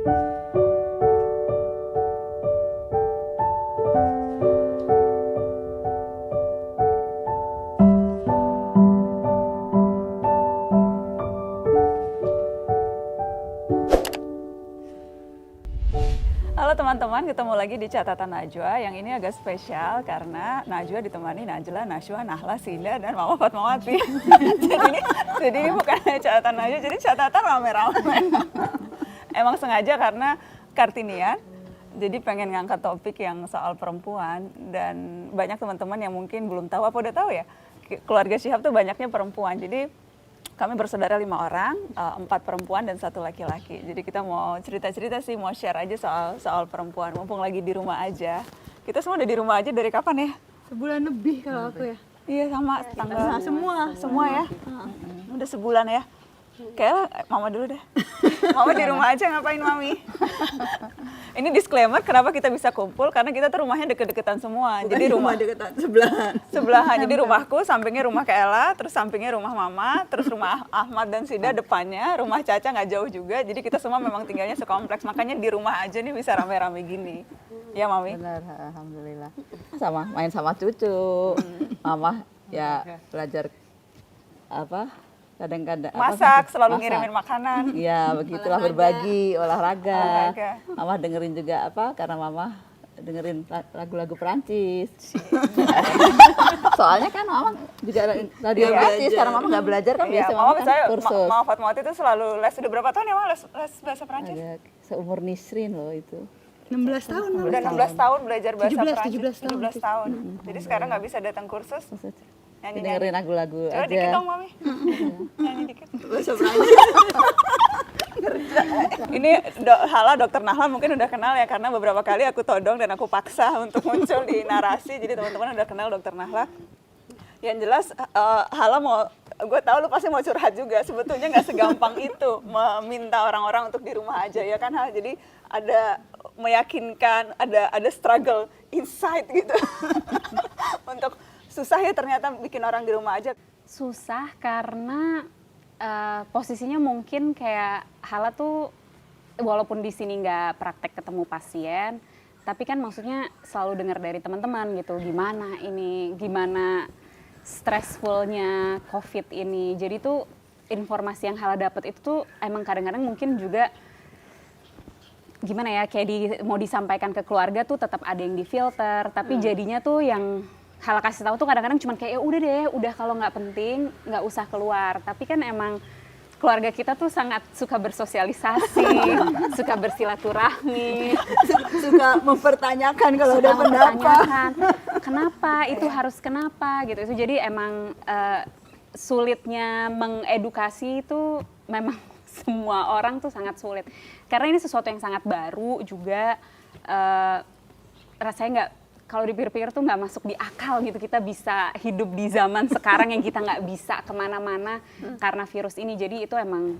Halo teman-teman, ketemu lagi di Catatan Najwa. Yang ini agak spesial karena Najwa ditemani Najla, Nashwa, Nahla, Sinda, dan Mama Fatmawati. jadi ini bukan hanya catatan Najwa, jadi catatan rame-rame. Emang sengaja karena Kartinian, jadi pengen ngangkat topik yang soal perempuan. Dan banyak teman-teman yang mungkin belum tahu, apa udah tahu ya, keluarga Shihab tuh banyaknya perempuan. Jadi kami bersaudara 5 orang, 4 perempuan dan 1 laki-laki. Jadi kita mau cerita-cerita sih, mau share aja soal perempuan. Mumpung lagi di rumah aja. Kita semua udah di rumah aja dari kapan ya? Sebulan lebih kalau aku ya. Iya sama, tanggal semua ya. Udah sebulan ya. Kayaknya Mama dulu deh. Mama di rumah aja ngapain Mami? Ini disclaimer kenapa kita bisa kumpul karena kita tuh rumahnya deket-deketan semua. Bukan jadi rumah deketan, sebelahan. Sebelahan. Jadi rumahku sampingnya rumah Kaela, terus sampingnya rumah Mama, terus rumah Ahmad dan Sida depannya, rumah Caca nggak jauh juga. Jadi kita semua memang tinggalnya sekompleks. Makanya di rumah aja nih bisa rame-rame gini. Ya Mami? Benar, alhamdulillah. Sama main sama cucu. Mama ya belajar kadang-kadang Masak, selalu ngirimin makanan. Iya, begitulah berbagi, olahraga. Olahraga. Mama dengerin juga karena Mama dengerin lagu-lagu Perancis. Soalnya kan Mama juga radio Perancis, karena Mama nggak belajar kan Iya, biasa Mama kan saya, kursus. Mama Fatmawati itu selalu les. Udah berapa tahun ya Mama les bahasa Perancis? Ada seumur Nisrin loh itu. 16 tahun. Udah 16 tahun belajar bahasa 17 Perancis. 17 tahun. Jadi sekarang nggak bisa datang kursus. Nyanyi Dengerin lagu-lagu Coba aja. dikit dong Mami. Nyanyi dikit. Bahasa Perancis. Ini Hala Dokter Nahla mungkin udah kenal ya karena beberapa kali aku todong dan aku paksa untuk muncul di narasi. Jadi teman-teman udah kenal Dokter Nahla. Yang jelas Hala gue tahu lu pasti mau curhat juga. Sebetulnya nggak segampang itu meminta orang-orang untuk di rumah aja ya kan Hal. Jadi ada meyakinkan, ada struggle inside gitu. Untuk susah ya ternyata bikin orang di rumah aja. Susah karena posisinya mungkin kayak Hala tuh walaupun di sini nggak praktek ketemu pasien, tapi kan maksudnya selalu dengar dari teman-teman gitu gimana stressfulnya COVID ini. Jadi tuh informasi yang Hala dapat itu tuh emang kadang-kadang mungkin juga gimana ya kayak mau disampaikan ke keluarga tuh tetap ada yang difilter, tapi jadinya tuh yang Hala kasih tahu tuh kadang-kadang cuma kayak ya udah deh, udah kalau nggak penting nggak usah keluar. Tapi kan emang keluarga kita tuh sangat suka bersosialisasi, suka bersilaturahmi, Suka mempertanyakan kalau ada pendapat. Kenapa itu harus kenapa gitu. Itu jadi emang sulitnya mengedukasi itu memang semua orang tuh sangat sulit. Karena ini sesuatu yang sangat baru juga rasanya nggak. Kalau dipikir-pikir tuh nggak masuk di akal gitu kita bisa hidup di zaman sekarang yang kita nggak bisa kemana-mana karena virus ini. Jadi itu emang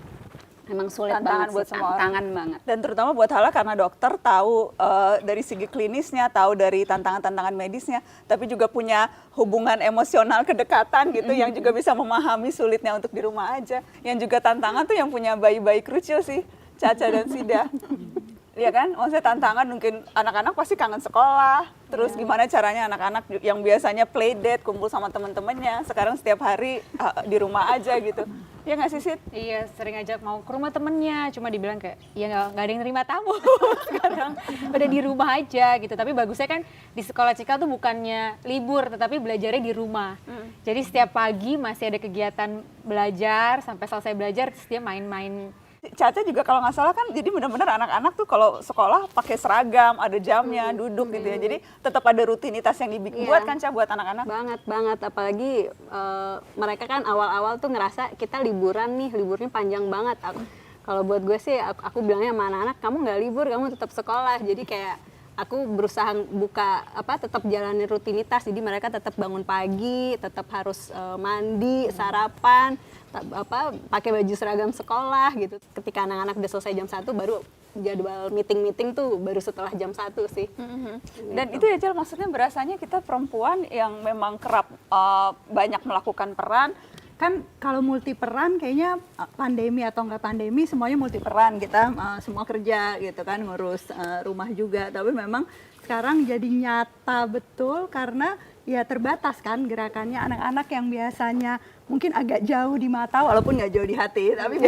sulit Tantangan banget buat sih, semua orang. tantangan banget. Dan terutama buat Hala karena dokter tahu dari segi klinisnya, tahu dari tantangan-tantangan medisnya, tapi juga punya hubungan emosional kedekatan gitu yang juga bisa memahami sulitnya untuk di rumah aja. Yang juga tantangan tuh yang punya bayi-bayi krucil sih, Caca dan Sida. Iya kan, maksudnya tantangan mungkin anak-anak pasti kangen sekolah, terus gimana caranya anak-anak yang biasanya play date, kumpul sama teman-temannya, sekarang setiap hari di rumah aja gitu. Ya nggak sih Sid? Iya, sering ajak mau ke rumah temennya, cuma dibilang kayak, ya nggak ada yang terima tamu sekarang, udah di rumah aja gitu. Tapi bagusnya kan di sekolah Cikal tuh bukannya libur, tetapi belajarnya di rumah. Jadi setiap pagi masih ada kegiatan belajar, sampai selesai belajar, terus dia main-main. Caca juga kalau nggak salah kan jadi benar-benar anak-anak tuh kalau sekolah pakai seragam, ada jamnya, duduk gitu ya. Jadi tetap ada rutinitas yang dibikin buat kan Ca buat anak-anak. Banget, apalagi mereka kan awal-awal tuh ngerasa kita liburan nih, liburnya panjang banget. Kalau buat gue sih, aku bilangnya sama anak-anak, kamu nggak libur, kamu tetap sekolah. Jadi kayak aku berusaha tetap jalani rutinitas. Jadi mereka tetap bangun pagi, tetap harus mandi, sarapan, pakai baju seragam sekolah gitu. Ketika anak-anak udah selesai jam 1 baru jadwal meeting tuh baru setelah jam 1 sih. Dan itu ya Jal, maksudnya berasanya kita perempuan yang memang kerap banyak melakukan peran, kan kalau multiperan kayaknya pandemi atau enggak pandemi semuanya multiperan, kita semua kerja gitu kan, ngurus rumah juga, tapi memang sekarang jadi nyata betul karena ya terbatas kan gerakannya. Anak-anak yang biasanya mungkin agak jauh di mata walaupun nggak jauh di hati, tapi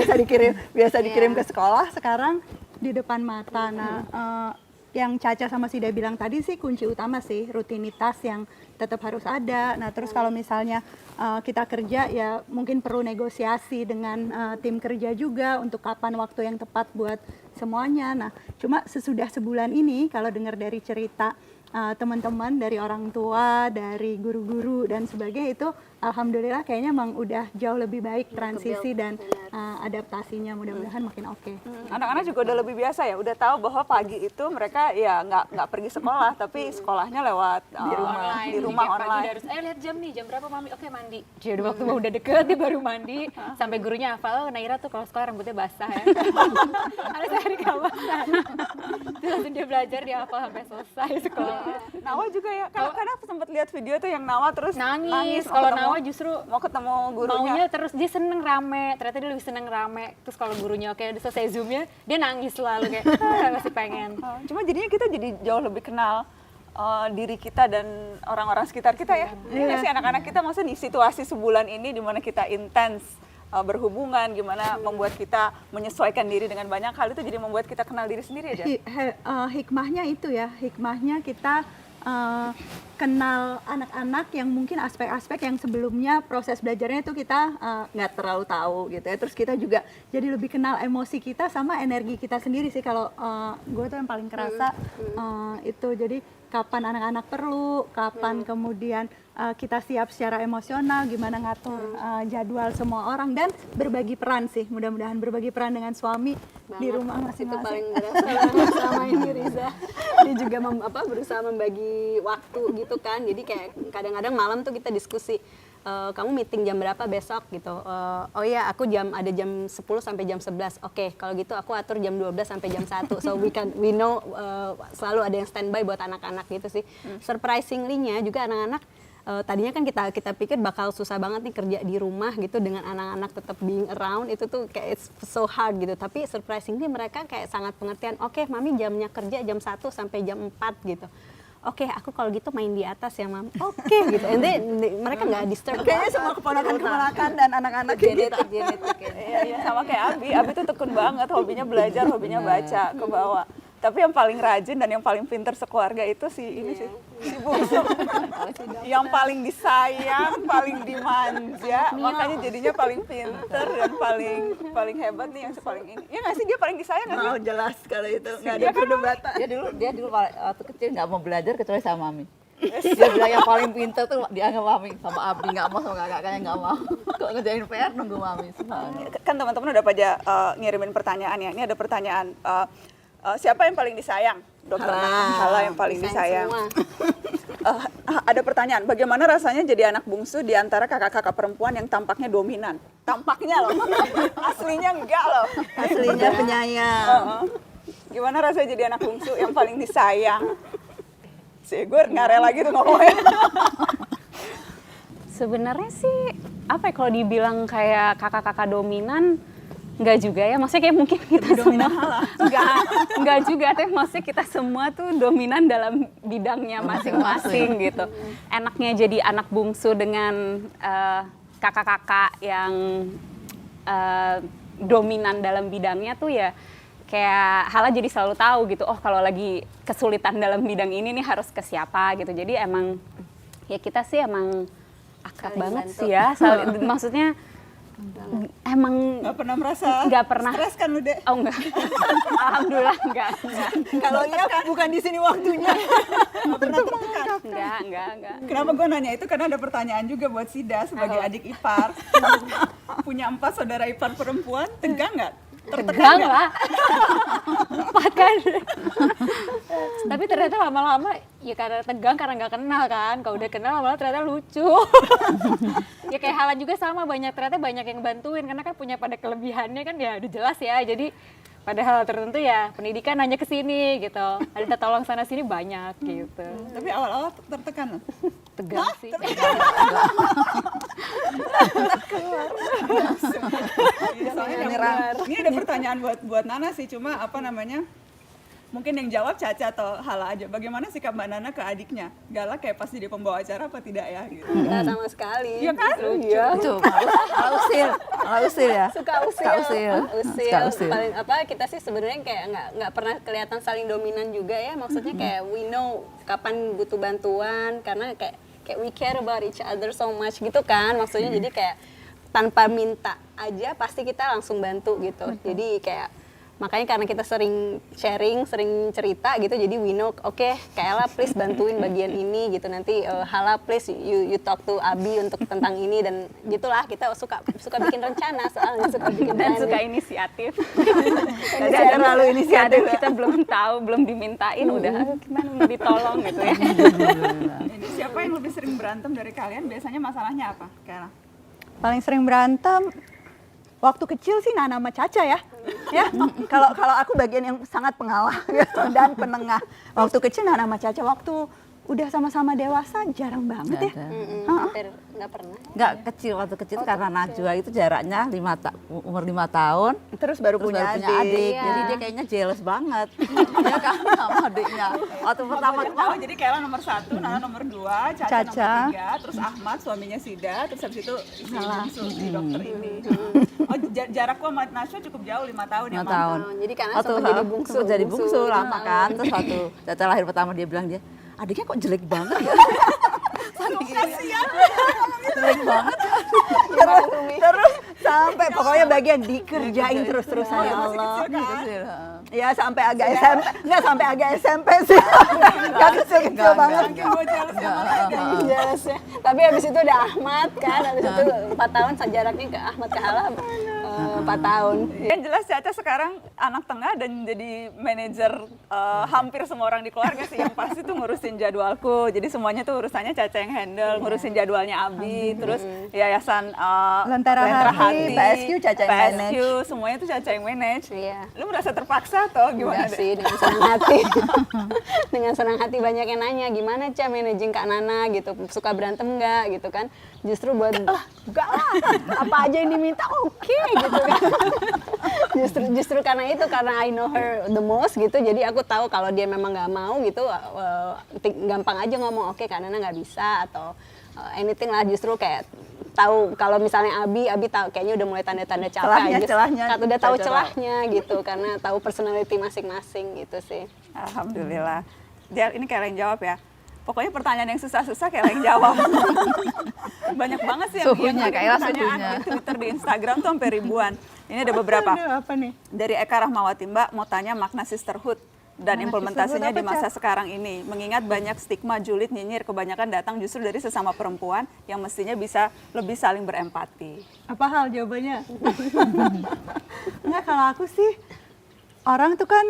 biasa dikirim ke sekolah, sekarang di depan mata. Nah, yang Caca sama Sida bilang tadi sih kunci utama sih, rutinitas yang tetap harus ada. Nah, terus kalau misalnya kita kerja ya mungkin perlu negosiasi dengan tim kerja juga untuk kapan waktu yang tepat buat semuanya. Nah, cuma sesudah sebulan ini kalau dengar dari cerita teman-teman, dari orang tua, dari guru-guru dan sebagainya, itu alhamdulillah kayaknya emang udah jauh lebih baik transisi dan adaptasinya, mudah-mudahan makin oke. Anak-anak juga udah lebih biasa ya, udah tahu bahwa pagi itu mereka ya nggak pergi sekolah, tapi sekolahnya lewat di rumah Pagi online. udah harus, lihat jam nih, jam berapa mami? Oke mandi. Jadi waktu mau udah deket dia baru mandi, sampai gurunya hafal, Naira tuh kalau sekolah rambutnya basah ya. Ada sehari kawasan. Terus langsung dia belajar, dia hafal sampai selesai sekolah. Nawa juga ya, karena aku sempat lihat video tuh yang Nawa terus Nangis, mau kalau ketemu- Nawa justru mau ketemu gurunya. maunya terus, dia seneng rame, ternyata dia lebih seneng rame. Terus kalau gurunya oke udah selesai zoomnya, dia nangis selalu kayak masih pengen. Cuma jadinya kita jadi jauh lebih kenal diri kita dan orang-orang sekitar kita ya. Ini nggak sih anak-anak kita, maksudnya di situasi sebulan ini di mana kita intens berhubungan, gimana membuat kita menyesuaikan diri dengan banyak hal, itu jadi membuat kita kenal diri sendiri aja. Hikmahnya itu ya, hikmahnya kita kenal anak-anak yang mungkin aspek-aspek yang sebelumnya proses belajarnya itu kita nggak terlalu tahu gitu ya. Terus kita juga jadi lebih kenal emosi kita sama energi kita sendiri sih. Kalau gue tuh yang paling kerasa itu, jadi kapan anak-anak perlu, kapan kemudian kita siap secara emosional, gimana ngatur jadwal semua orang, dan berbagi peran sih, mudah-mudahan berbagi peran dengan suami di rumah Itu masing-masing. paling berasa banget sama ini Riza. Dia juga berusaha membagi waktu gitu kan. Jadi kayak kadang-kadang malam tuh kita diskusi, kamu meeting jam berapa besok gitu. Oh iya, aku ada jam 10 sampai jam 11. Oke, kalau gitu aku atur jam 12 sampai jam 1. So we know selalu ada yang standby buat anak-anak gitu sih. Surprisingly-nya juga anak-anak tadinya kan kita pikir bakal susah banget nih kerja di rumah gitu dengan anak-anak tetap being around, itu tuh kayak it's so hard gitu. Tapi surprisingly mereka kayak sangat pengertian. Oke, mami jamnya kerja jam 1 sampai jam 4 gitu. Oke, aku kalau gitu main di atas ya, Mam. Oke, gitu. And then mereka nggak disturb. Kayaknya semua keponakan-keponakan dan anak-anak Genetik ya. Iya, sama kayak Abi. Abi tuh tekun banget, hobinya belajar, hobinya baca, ke bawah. Tapi yang paling rajin dan yang paling pinter sekeluarga itu ini sih, si bungsu. Yang paling disayang, paling dimanja, makanya jadinya paling pinter dan paling hebat nih yang paling ini. Ya nggak sih, dia paling disayang nggak sih? mau jelas kalau itu nggak ada perdebatan. Dia dulu waktu kecil nggak mau belajar kecuali sama mami. Dia bilang yang paling pintar tuh dianggap mami, sama Abdi nggak mau, sama kakaknya nggak mau. Kalau ngerjain PR nunggu mami semua. Kan teman-teman udah pada ngirimin pertanyaan ya. Ini ada pertanyaan, siapa yang paling disayang? Dokter Hala yang paling disayang. Ada pertanyaan, bagaimana rasanya jadi anak bungsu di antara kakak-kakak perempuan yang tampaknya dominan? Tampaknya loh, aslinya enggak loh. Aslinya penyayang. Gimana rasanya jadi anak bungsu yang paling disayang? Si gue nggak rela gitu ngomongnya. Sebenarnya sih apa ya, kalau dibilang kayak kakak-kakak dominan, enggak juga ya, maksudnya kayak mungkin kita semua enggak juga, tapi maksudnya kita semua tuh dominan dalam bidangnya masing-masing gitu. Enaknya jadi anak bungsu dengan kakak-kakak yang dominan dalam bidangnya tuh ya kayak Hala jadi selalu tahu gitu, oh kalau lagi kesulitan dalam bidang ini nih harus ke siapa gitu. Jadi emang ya kita sih emang akrab banget sih ya, maksudnya emang Nggak pernah merasa nggak pernah stres kan lu, Dek? oh enggak. Alhamdulillah enggak. Kalau iya bukan di sini waktunya. Nggak pernah tertekan? Enggak. Kenapa gue nanya itu? Karena ada pertanyaan juga buat Sida sebagai adik ipar. Punya 4 saudara ipar perempuan, tegang nggak? Tegang lah. Empat kan. Tapi ternyata lama-lama ya karena tegang, karena nggak kenal kan. Kalau udah kenal lama-lama ternyata lucu. Ya kayak Hala juga sama, ternyata banyak yang bantuin karena kan punya pada kelebihannya kan, ya udah jelas ya. Jadi pada hal tertentu ya pendidikan hanya ke sini gitu. Ada tolong sana sini banyak gitu. Tapi awal-awal tertekan loh. Tegang sih. Iya, soalnya ini ada pertanyaan buat Nana sih, cuma apa namanya? Mungkin yang jawab Caca atau Hala aja. Bagaimana sikap Mbak Nana ke adiknya? Galak kayak pas jadi pembawa acara apa tidak ya? Gitu. Nggak sama sekali. Iya kan? Iya. Itu malah usil ya. Suka usil. Suka usil. Paling apa kita sih sebenarnya kayak nggak pernah kelihatan saling dominan juga ya. Maksudnya kayak we know kapan butuh bantuan karena kayak we care about each other so much gitu kan. Maksudnya jadi kayak tanpa minta aja pasti kita langsung bantu gitu. Jadi kayak makanya karena kita sering sharing, sering cerita gitu, jadi we know, oke, Kaela please bantuin bagian ini gitu, nanti Hala please you talk to Abi untuk tentang ini, dan gitulah kita suka bikin rencana soalnya, suka bikin Dan planning. suka inisiatif. Jadi ada terlalu inisiatif. Kadang kita belum tahu, belum dimintain, udah gimana mau ditolong gitu ya. Ini siapa yang lebih sering berantem dari kalian? Biasanya masalahnya apa? Kayak Paling sering berantem waktu kecil sih Nana sama Caca ya. Ya, kalau aku bagian yang sangat pengalah gitu, dan penengah. Waktu kecil Nana sama Caca, waktu udah sama-sama dewasa jarang banget ya. Hampir nggak pernah. Nggak kecil, waktu kecil karena Najwa itu jaraknya umur 5 tahun. Terus baru Terus punya baru punya adik. adik, Iya. jadi dia kayaknya jealous banget. Dia kangen sama adiknya. Waktu pertama tahu, jadi Kaela nomor 1, Nana nomor 2, Caca Caca. nomor 3, terus Ahmad suaminya Sida, terus habis itu si bungsu, si dokter ini. Oh, jarakku sama Najwa cukup jauh, 5 tahun ya, 5 Mam? tahun. Jadi karena Waktu sempat jadi bungsu. sempat jadi bungsu lama kan. Terus waktu Caca lahir pertama dia bilang dia, adiknya kok jelek banget ya. Jelek banget. Terus sampai pokoknya bagian dikerjain terus-terusan ya Allah. Kecil. Ya sampai agak SMP, enggak sampai agak SMP sih. Enggak kecil-kecil banget. Jelas ya. Tapi habis itu udah Ahmad kan, habis itu 4 tahun jaraknya ke Ahmad ke Hala 4 tahun. Yang jelas Caca sekarang anak tengah dan jadi manajer hampir semua orang di keluarga sih. Yang pasti tuh ngurusin jadwalku. Jadi semuanya tuh urusannya Caca yang handle, ngurusin jadwalnya Abi, terus yayasan Lentera Hati, PSQ Caca yang PSQ, semuanya tuh Caca yang manage. Iya. Lu merasa terpaksa atau gimana Enggak deh? sih, dengan senang hati. Dengan senang hati banyak yang nanya, gimana Ca managing Kak Nana gitu, suka berantem nggak gitu kan. Justru buat, enggak lah, apa aja yang diminta oke gitu kan. justru karena itu, karena I know her the most gitu, jadi aku tahu kalau dia memang nggak mau gitu, gampang aja ngomong oke Kak Nana nggak bisa, atau anything lah. Justru kayak tahu kalau misalnya Abi tahu kayaknya udah mulai tanda-tanda capek, Celahnya, udah tahu Caca celahnya gitu, karena tahu personality masing-masing gitu sih. Alhamdulillah. Dia ini kayak yang jawab ya. Pokoknya pertanyaan yang susah-susah kayak yang jawab. Banyak banget sih yang Suhunya, yang Kaela pertanyaan suhunya. di Twitter, di Instagram tuh sampai ribuan. Ini ada beberapa. Aduh, apa nih? Dari Eka Rahmawati, Mbak mau tanya makna sisterhood dan implementasinya di masa sekarang ini. Mengingat banyak stigma julid nyinyir kebanyakan datang justru dari sesama perempuan yang mestinya bisa lebih saling berempati. Apa hal jawabannya? Enggak, kalau aku sih orang tuh kan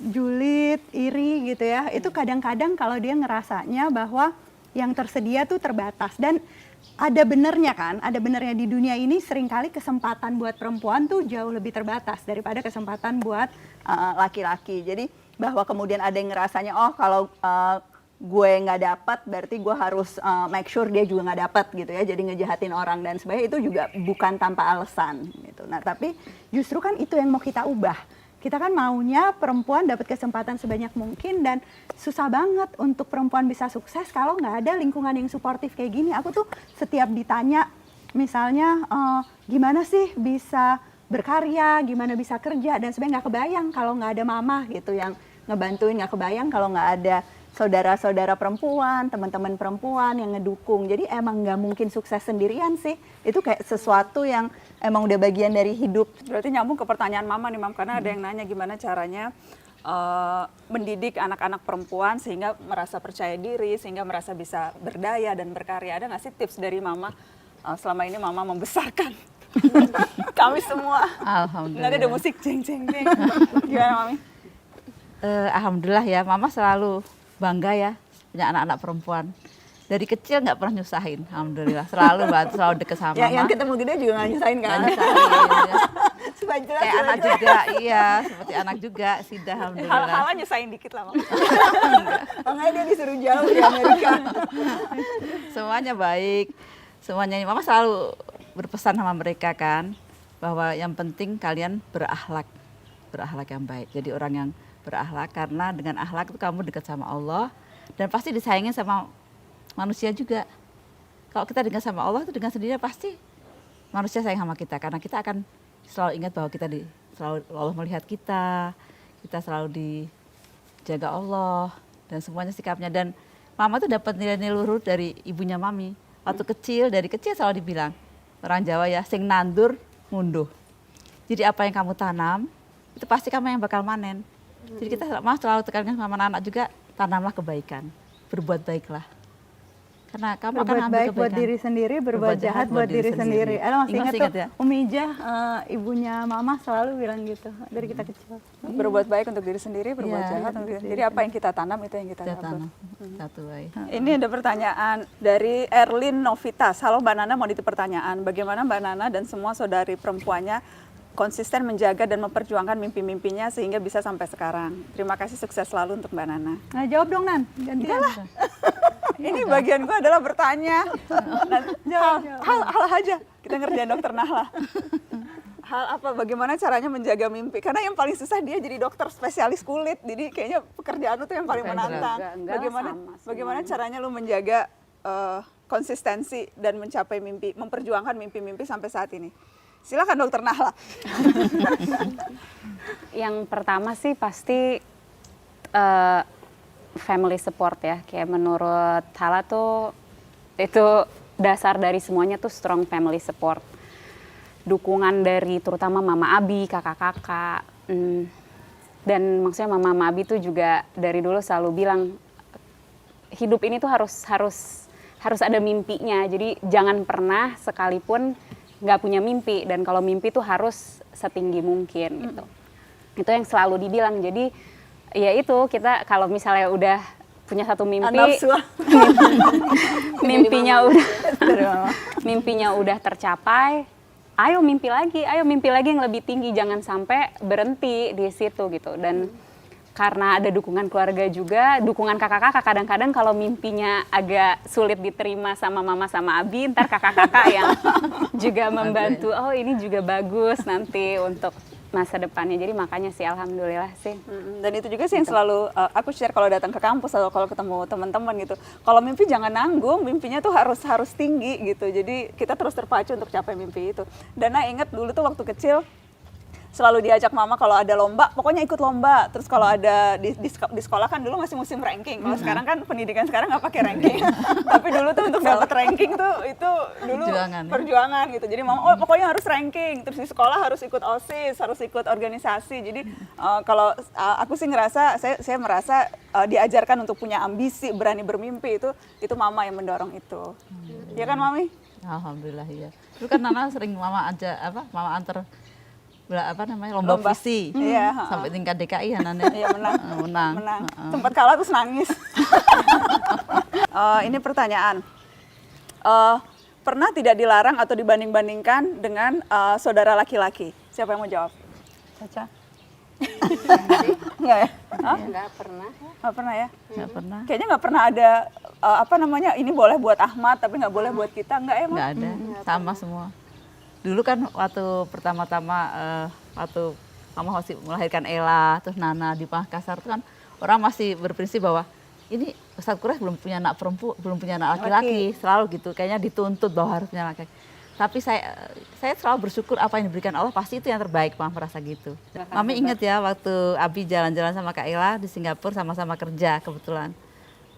julid, iri gitu ya. Itu kadang-kadang kalau dia ngerasanya bahwa yang tersedia tuh terbatas, dan ada benernya kan, ada benernya di dunia ini seringkali kesempatan buat perempuan tuh jauh lebih terbatas daripada kesempatan buat laki-laki. Jadi bahwa kemudian ada yang ngerasanya, oh kalau gue nggak dapat berarti gue harus make sure dia juga nggak dapat gitu ya, jadi ngejahatin orang dan sebagainya, itu juga bukan tanpa alasan gitu. Nah tapi justru kan itu yang mau kita ubah. Kita kan maunya perempuan dapat kesempatan sebanyak mungkin, dan susah banget untuk perempuan bisa sukses kalau nggak ada lingkungan yang suportif kayak gini. Aku tuh setiap ditanya misalnya gimana sih bisa berkarya, gimana bisa kerja dan sebenarnya nggak kebayang kalau nggak ada mama gitu yang ngebantuin, nggak kebayang kalau nggak ada saudara-saudara perempuan, teman-teman perempuan yang ngedukung. Jadi emang nggak mungkin sukses sendirian sih. Itu kayak sesuatu yang emang udah bagian dari hidup. Berarti nyambung ke pertanyaan Mama nih, Mam, karena ada yang nanya gimana caranya mendidik anak-anak perempuan sehingga merasa percaya diri, sehingga merasa bisa berdaya dan berkarya. Ada nggak sih tips dari Mama selama ini Mama membesarkan kami semua? Alhamdulillah. Nanti ada musik jeng jeng jeng. Gimana Mami? Alhamdulillah ya, Mama selalu bangga ya punya anak-anak perempuan. Dari kecil nggak pernah nyusahin, alhamdulillah. Selalu bantu, selalu deket sama Mama. Yang ketemu gede juga nggak nyusahin kan? Nggak nyusahin, ya. Supaya jelas. Kayak anak juga, iya, seperti anak juga, Sida alhamdulillah. Hal-hal nyusahin dikit lah Mama. Makanya dia disuruh jauh di Amerika. Semuanya baik. semuanya ini mama selalu berpesan sama mereka kan bahwa yang penting kalian berakhlak yang baik. Jadi orang yang berakhlak, karena dengan akhlak itu kamu dekat sama Allah dan pasti disayangin sama manusia juga. Kalau kita dekat sama Allah itu dengan sendirinya pasti manusia sayang sama kita, karena kita akan selalu ingat bahwa selalu Allah melihat kita selalu dijaga Allah dan semuanya sikapnya. Dan mama tuh dapat nilai-nilai luhur dari ibunya mami. Waktu dari kecil selalu dibilang, orang Jawa ya, sing nandur ngunduh. Jadi apa yang kamu tanam, itu pasti kamu yang bakal manen. Jadi kita selalu tekankan sama anak-anak juga, tanamlah kebaikan, berbuat baiklah. Karena kamu akan Berbuat ambil baik buat kebaikan. diri sendiri, berbuat jahat buat diri sendiri. Ada masih Masih ingat ingat tuh, ya? Umi Ijah, ibunya Mama selalu bilang gitu dari kita kecil. Berbuat baik untuk diri sendiri, berbuat Iya. jahat untuk diri sendiri. Jadi apa yang kita tanam itu yang kita Kita dapat. tanam satu baik. Ini ada pertanyaan dari Erlin Novitas. Halo Mbak Nana, mau dititip pertanyaan. Bagaimana Mbak Nana dan semua saudari perempuannya konsisten menjaga dan memperjuangkan mimpi-mimpinya sehingga bisa sampai sekarang? Terima kasih, sukses selalu untuk Mbak Nana. Nah jawab dong Nan, gantian. Ini bagian gue adalah bertanya. Hal aja. Kita ngerjain dokter Nahla. Hal apa, bagaimana caranya menjaga mimpi? Karena yang paling susah dia jadi dokter spesialis kulit. Jadi kayaknya pekerjaan lu tuh yang paling menantang. Bagaimana caranya lu menjaga konsistensi dan mencapai mimpi, memperjuangkan mimpi-mimpi sampai saat ini? Silakan dokter Nahla. Yang pertama sih pasti family support ya. Kayak menurut Hala tuh itu dasar dari semuanya tuh strong family support. Dukungan dari terutama Mama Abi, kakak-kakak. Dan maksudnya Mama Abi tuh juga dari dulu selalu bilang hidup ini tuh harus ada mimpinya. Jadi jangan pernah sekalipun nggak punya mimpi, dan kalau mimpi tuh harus setinggi mungkin gitu. Itu yang selalu dibilang. Jadi ya itu, kita kalau misalnya udah punya satu mimpi, mimpinya udah tercapai, ayo mimpi lagi yang lebih tinggi, jangan sampai berhenti di situ gitu. Dan karena ada dukungan keluarga juga, dukungan kakak-kakak, kadang-kadang kalau mimpinya agak sulit diterima sama mama sama abi, ntar kakak-kakak yang juga membantu, oh ini juga bagus nanti untuk masa depannya. Jadi makanya sih alhamdulillah sih. Dan itu juga sih yang selalu aku share kalau datang ke kampus atau kalau ketemu teman-teman gitu. Kalau mimpi jangan nanggung, mimpinya tuh harus tinggi gitu. Jadi kita terus terpacu untuk capai mimpi itu. Dan ingat dulu tuh waktu kecil selalu diajak mama kalau ada lomba, pokoknya ikut lomba. Terus kalau ada di sekolah kan dulu masih musim ranking. Kalau sekarang kan pendidikan sekarang nggak pakai ranking. Tapi dulu tuh untuk dapat ranking tuh itu dulu perjuangan gitu. Jadi mama pokoknya harus ranking. Terus di sekolah harus ikut OSIS, harus ikut organisasi. Jadi kalau aku sih ngerasa saya merasa diajarkan untuk punya ambisi, berani bermimpi, itu mama yang mendorong itu. Iya kan Mami? Alhamdulillah ya. Dulu kan Nana sering mama antar lomba puisi. Iya, sampai tingkat DKI ya Nana. Iya, menang. menang. Sempat kalah terus nangis. Ini pertanyaan. Pernah tidak dilarang atau dibanding-bandingkan dengan saudara laki-laki? Siapa yang mau jawab? Caca. Enggak ya? Nggak pernah. Nggak pernah ya? Nggak pernah. Kayaknya nggak pernah ada ini boleh buat Ahmad tapi nggak boleh buat kita, nggak ya? Nggak ada, sama semua. Dulu kan waktu pertama-tama waktu Mama Hosi melahirkan Ella, terus Nana di Makassar itu kan orang masih berprinsip bahwa ini Ustadz Quraisy belum punya anak perempuan, belum punya anak laki-laki, selalu gitu, kayaknya dituntut bahwa harus punya anak laki. Tapi saya selalu bersyukur apa yang diberikan Allah pasti itu yang terbaik, Mama merasa gitu. Mami ingat ya waktu Abi jalan-jalan sama Kak Ella di Singapura, sama-sama kerja kebetulan.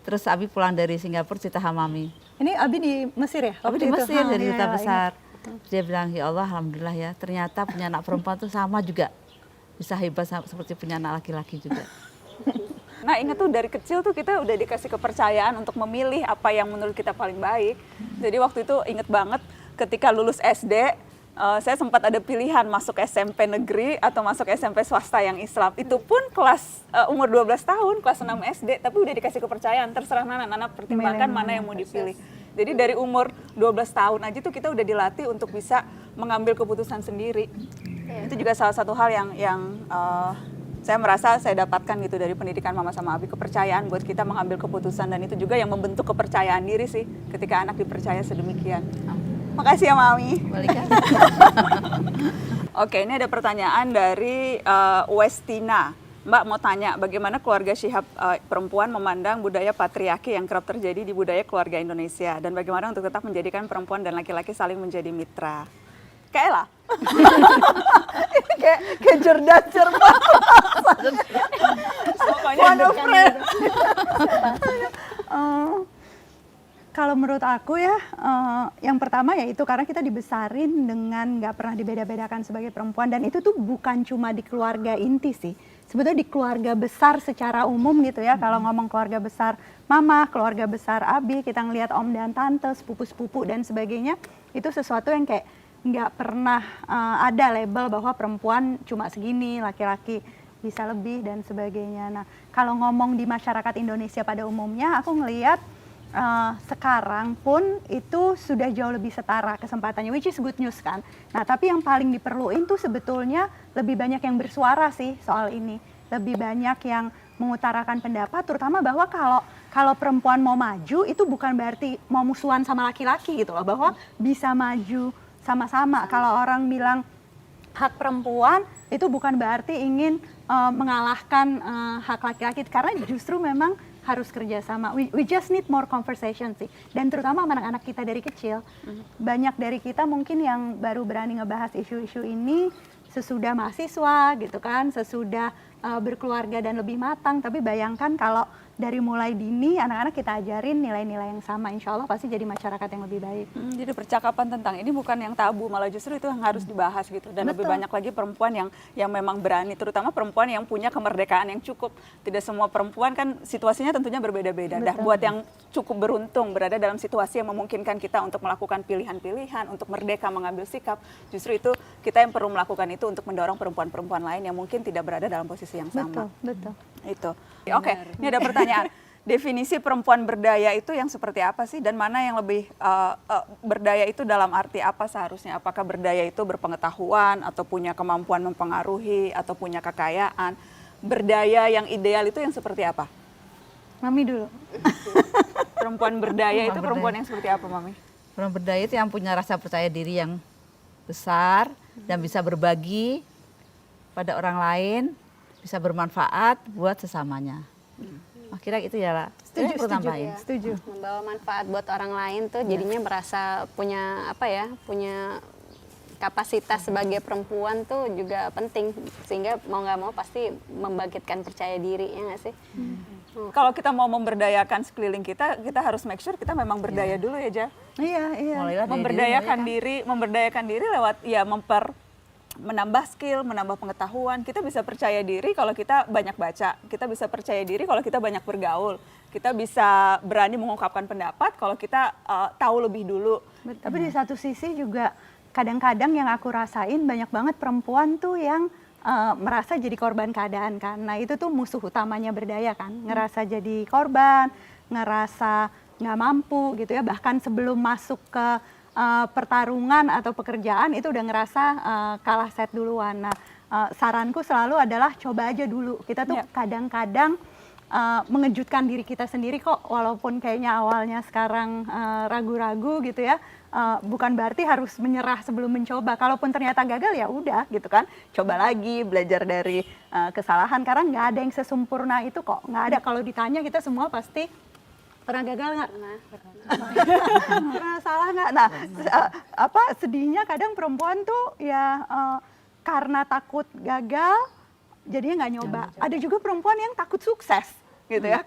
Terus Abi pulang dari Singapura cerita sama Mami. Ini Abi di Mesir ya? Abi di Mesir jadi duta besar. Ingat. Dia bilang, ya Allah alhamdulillah ya, ternyata punya anak perempuan tuh sama juga, bisa hebat seperti punya anak laki-laki juga. Nah ingat tuh dari kecil tuh kita udah dikasih kepercayaan untuk memilih apa yang menurut kita paling baik. Jadi waktu itu inget banget ketika lulus SD, saya sempat ada pilihan masuk SMP negeri atau masuk SMP swasta yang Islam. Itu pun kelas umur 12 tahun, kelas 6 SD, tapi udah dikasih kepercayaan, terserah Nana pertimbangkan mana yang mau dipilih. Jadi dari umur 12 tahun aja tuh kita udah dilatih untuk bisa mengambil keputusan sendiri. Itu juga salah satu hal yang saya merasa saya dapatkan gitu dari pendidikan Mama sama Abi, kepercayaan buat kita mengambil keputusan, dan itu juga yang membentuk kepercayaan diri sih ketika anak dipercaya sedemikian. Makasih ya Mami. Balikan. Oke, ini ada pertanyaan dari Westina. Mbak mau tanya, bagaimana keluarga Syihab perempuan memandang budaya patriarki yang kerap terjadi di budaya keluarga Indonesia, dan bagaimana untuk tetap menjadikan perempuan dan laki-laki saling menjadi mitra? Kayak lah. kayak cerdas-cermat. Pokoknya one of friend. Kalau menurut aku ya, yang pertama ya itu karena kita dibesarin dengan nggak pernah dibeda-bedakan sebagai perempuan, dan itu tuh bukan cuma di keluarga inti sih, sebetulnya di keluarga besar secara umum gitu ya. Kalau ngomong keluarga besar Mama, keluarga besar Abi, kita ngelihat om dan tante, sepupu-sepupu dan sebagainya, itu sesuatu yang kayak nggak pernah ada label bahwa perempuan cuma segini, laki-laki bisa lebih dan sebagainya. Nah, kalau ngomong di masyarakat Indonesia pada umumnya, aku ngelihat sekarang pun itu sudah jauh lebih setara kesempatannya, which is good news kan. Nah, tapi yang paling diperluin tuh sebetulnya lebih banyak yang bersuara sih soal ini, lebih banyak yang mengutarakan pendapat, terutama bahwa kalau perempuan mau maju itu bukan berarti mau musuhan sama laki-laki gitu loh, bahwa bisa maju sama-sama. Kalau orang bilang hak perempuan itu bukan berarti ingin mengalahkan hak laki-laki, karena justru memang harus kerjasama. We just need more conversation sih. Dan terutama anak-anak kita dari kecil. Banyak dari kita mungkin yang baru berani ngebahas isu-isu ini sesudah mahasiswa gitu kan, sesudah berkeluarga dan lebih matang. Tapi bayangkan kalau dari mulai dini anak-anak kita ajarin nilai-nilai yang sama, insya Allah pasti jadi masyarakat yang lebih baik. Jadi percakapan tentang ini bukan yang tabu, malah justru itu yang harus dibahas gitu. Dan lebih banyak lagi perempuan yang memang berani, terutama perempuan yang punya kemerdekaan yang cukup. Tidak semua perempuan kan situasinya tentunya berbeda-beda. Dah buat yang cukup beruntung berada dalam situasi yang memungkinkan kita untuk melakukan pilihan-pilihan, untuk merdeka mengambil sikap, justru itu kita yang perlu melakukan itu untuk mendorong perempuan-perempuan lain yang mungkin tidak berada dalam posisi yang sama. Betul. Itu. Oke, ini ada pertanyaan. Definisi perempuan berdaya itu yang seperti apa sih? Dan mana yang lebih berdaya itu dalam arti apa seharusnya? Apakah berdaya itu berpengetahuan atau punya kemampuan mempengaruhi atau punya kekayaan? Berdaya yang ideal itu yang seperti apa? Mami dulu. Perempuan berdaya itu perempuan yang seperti apa, Mami? Perempuan berdaya itu yang punya rasa percaya diri yang besar dan bisa berbagi pada orang lain, bisa bermanfaat buat sesamanya. Kira itu ya lah. Setuju. Membawa manfaat buat orang lain tuh jadinya merasa punya punya kapasitas sebagai perempuan tuh juga penting, sehingga mau nggak mau pasti membangkitkan percaya diri, ya nggak sih? Kalau kita mau memberdayakan sekeliling kita harus make sure kita memang berdaya dulu ya, Ja. Iya. Mulailah dari Memberdayakan diri lewat ya menambah skill, menambah pengetahuan. Kita bisa percaya diri kalau kita banyak baca, kita bisa percaya diri kalau kita banyak bergaul, kita bisa berani mengungkapkan pendapat kalau kita tahu lebih dulu. Tapi di satu sisi juga kadang-kadang yang aku rasain banyak banget perempuan tuh yang merasa jadi korban keadaan kan. Nah itu tuh musuh utamanya berdaya kan, ngerasa jadi korban, ngerasa nggak mampu gitu ya, bahkan sebelum masuk ke pertarungan atau pekerjaan itu udah ngerasa kalah set duluan. Nah saranku selalu adalah coba aja dulu. Kita tuh kadang-kadang mengejutkan diri kita sendiri kok, walaupun kayaknya awalnya sekarang ragu-ragu gitu ya. Bukan berarti harus menyerah sebelum mencoba. Kalaupun ternyata gagal ya udah gitu kan, coba lagi, belajar dari kesalahan. Karena nggak ada yang sesempurna itu kok, nggak ada. Kalau ditanya kita semua pasti pernah gagal nggak? Pernah salah nggak? Nah, sedihnya kadang perempuan tuh ya karena takut gagal, jadinya nggak nyoba. Ada juga perempuan yang takut sukses, gitu ya.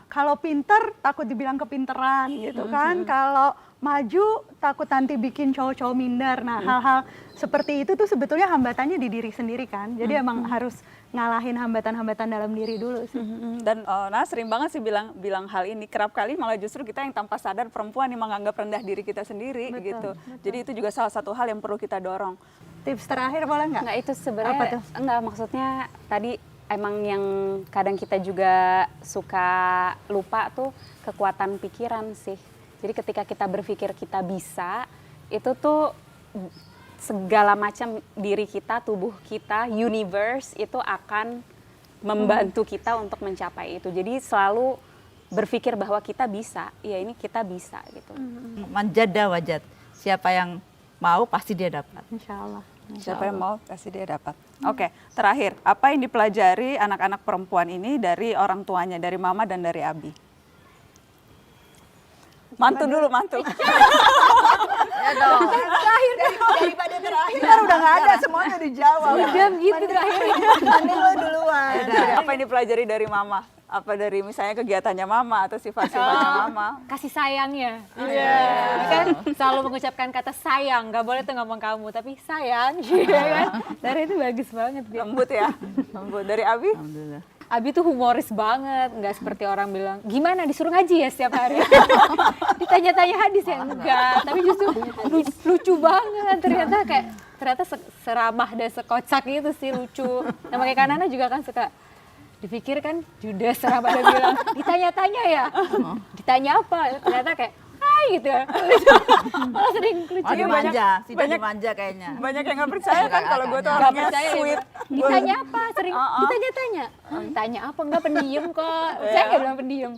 Kalau pinter takut dibilang kepinteran, gitu kan. Kalau maju takut nanti bikin cowok-cowok minder. Nah, hal-hal seperti itu tuh sebetulnya hambatannya di diri sendiri kan. Jadi emang harus ngalahin hambatan-hambatan dalam diri dulu sih. Dan sering banget sih bilang hal ini. Kerap kali malah justru kita yang tanpa sadar perempuan yang menganggap rendah diri kita sendiri gitu. Jadi itu juga salah satu hal yang perlu kita dorong. Tips terakhir boleh nggak? Nggak, itu sebenarnya enggak, maksudnya tadi emang yang kadang kita juga suka lupa tuh kekuatan pikiran sih. Jadi ketika kita berpikir kita bisa, itu tuh segala macam diri kita, tubuh kita, universe itu akan membantu kita untuk mencapai itu. Jadi selalu berpikir bahwa kita bisa, ya ini kita bisa gitu. Manjada wajad. Siapa yang mau pasti dia dapat. Insya Allah. Siapa yang mau pasti dia dapat. Oke, terakhir, apa yang dipelajari anak-anak perempuan ini dari orang tuanya, dari mama dan dari Abi? Mantu dulu, mantu. Ya dong. Daripada terakhir kan udah nggak ada, semuanya dijawab. Jam gitu terakhir. Nanti lo duluan. Jadi apa yang dipelajari dari mama? Apa dari misalnya kegiatannya mama atau sifat-sifatnya mama? Kasih sayangnya. Iya. Kan selalu mengucapkan kata sayang, nggak boleh tuh ngomong kamu, tapi sayang, iya kan? Dari itu bagus banget dia. Lembut ya, lembut. Dari Abi? Alhamdulillah. Abi tuh humoris banget, nggak seperti orang bilang, gimana disuruh ngaji ya setiap hari? Ditanya-tanya hadis ya enggak, tapi justru lucu banget ternyata seramah dan sekocak gitu sih, lucu. Nah makanya Kanana juga kan suka dipikir kan Judas seramah dan bilang, ditanya-tanya ya? Ditanya apa? Ternyata kayak, hai gitu ya. Malah sering lucu. Oh, dimanja, Sida dimanja kayaknya. Banyak yang nggak percaya kan kalau gue tuh Nggak orangnya percaya ya, sweet. ditanya apa? Sering ditanya-tanya. Ditanya apa? Enggak pendiam kok. Saya nggak bilang pendiam.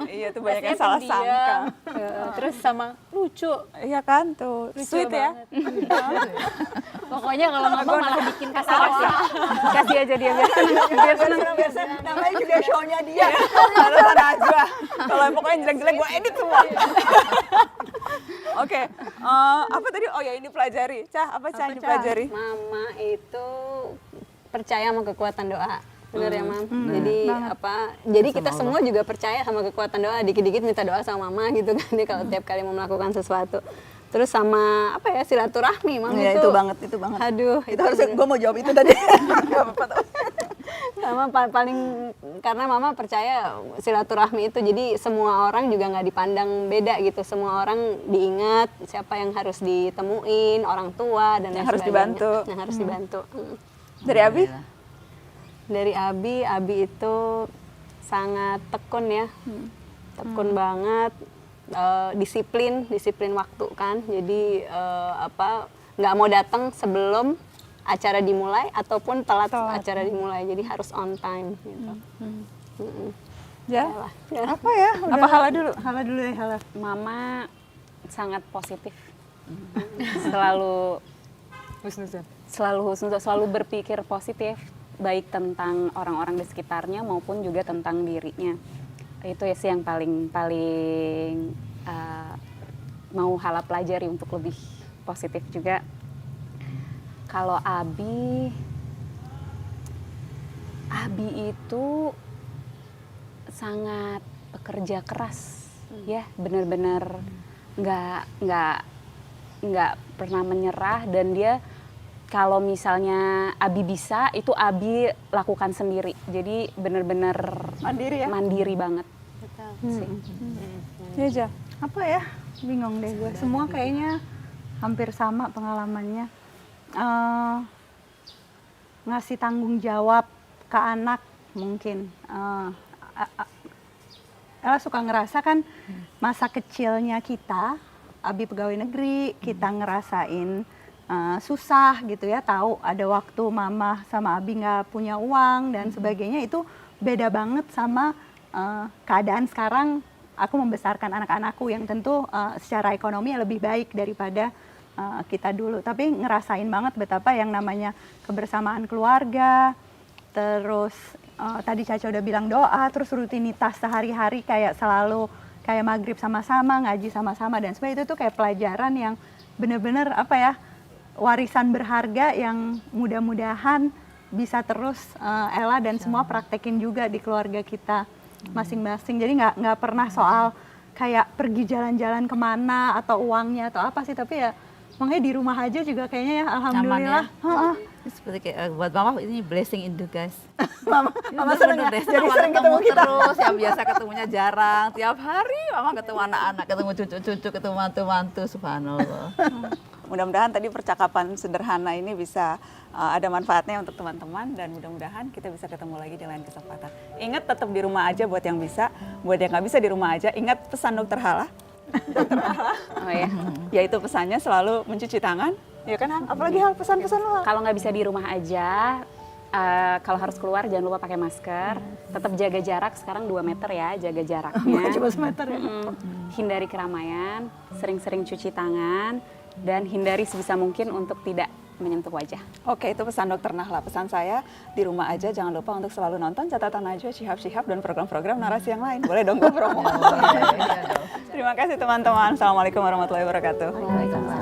Iya tuh banyak yang Biasanya salah pendiam. sangka. Terus sama lucu. Iya kan tuh, Lucu sweet ya. banget. Pokoknya kalau ngomong malah bikin ketawa. Kasih aja dia Biar senang, namanya juga show-nya dia. Alasan aja. Kalau pokoknya jelek-jelek gue edit semua. Oke, apa tadi? Oh ya ini pelajari. Cah, apa Cah yang dipelajari? Mama itu percaya sama kekuatan doa. Bener ya, Mam? Jadi jadi kita semua juga percaya sama kekuatan doa. Dikit-dikit minta doa sama Mama gitu kan dia kalau tiap kali mau melakukan sesuatu. Terus sama apa ya, silaturahmi, Mam. Ya, itu banget. Aduh, Itu harus gue mau jawab itu tadi. Gak apa-apa tuh. Sama paling karena Mama percaya silaturahmi itu, jadi semua orang juga nggak dipandang beda gitu, semua orang diingat, siapa yang harus ditemuin, orang tua dan Yang lain harus sebagainya. dibantu. Yang harus dibantu. Dari Abi? Dari Abi itu sangat tekun ya, tekun banget, disiplin waktu kan, jadi nggak mau datang sebelum acara dimulai ataupun telat acara dimulai, jadi harus on time gitu. Ya. Apa ya? Apa Hala dulu? Hala dulu ya, Hala. Mama sangat positif. Selalu husnuzon, selalu berpikir positif, baik tentang orang-orang di sekitarnya maupun juga tentang dirinya. Itu ya sih yang paling mau Hala pelajari untuk lebih positif juga. Kalau Abi itu sangat pekerja keras, ya benar-benar nggak pernah menyerah, dan dia kalau misalnya Abi bisa, itu Abi lakukan sendiri. Jadi benar-benar mandiri banget. Sih. Iya, Ja. Apa ya? Bingung deh gue. Semua kayaknya hampir sama pengalamannya. Ngasih tanggung jawab ke anak mungkin. Ella suka ngerasa kan masa kecilnya kita, Abi pegawai negeri, kita ngerasain susah gitu ya, tahu ada waktu mama sama Abi nggak punya uang dan sebagainya, itu beda banget sama keadaan sekarang. Aku membesarkan anak-anakku yang tentu secara ekonomi lebih baik daripada kita dulu, tapi ngerasain banget betapa yang namanya kebersamaan keluarga, terus tadi Caca udah bilang doa, terus rutinitas sehari-hari kayak selalu kayak maghrib sama-sama, ngaji sama-sama dan sebagainya, itu tuh kayak pelajaran yang bener-bener apa ya, warisan berharga yang mudah-mudahan bisa terus Ella dan semua praktekin juga di keluarga kita masing-masing. Jadi nggak pernah soal kayak pergi jalan-jalan kemana atau uangnya atau apa sih, tapi ya makanya di rumah aja juga kayaknya ya alhamdulillah. Seperti kayak buat mama ini blessing in guys. Mama seneng ya, jadi sering ketemu kita. Terus yang biasa ketemunya jarang, tiap hari mama ketemu anak-anak, ketemu cucu-cucu, ketemu mantu-mantu, subhanallah. Mudah-mudahan tadi percakapan sederhana ini bisa ada manfaatnya untuk teman-teman, dan mudah-mudahan kita bisa ketemu lagi di lain kesempatan. Ingat tetap di rumah aja buat yang bisa, buat yang nggak bisa di rumah aja, ingat pesan Dokter Hala. Dokter Hala, yaitu pesannya selalu mencuci tangan, ya kan? Apalagi hal pesan-pesan lo. Kalau nggak bisa di rumah aja, kalau harus keluar jangan lupa pakai masker, tetap jaga jarak, sekarang 2 meter ya, jaga jaraknya. Coba semeter ya. Hindari keramaian, sering-sering cuci tangan, dan hindari sebisa mungkin untuk tidak menyentuh wajah. Oke, itu pesan Dokter Nahla. Pesan saya, di rumah aja jangan lupa untuk selalu nonton Catatan Najwa, Syihab-Syihab, dan program-program narasi yang lain. Boleh dong gue promo. Terima kasih teman-teman. Assalamualaikum warahmatullahi wabarakatuh.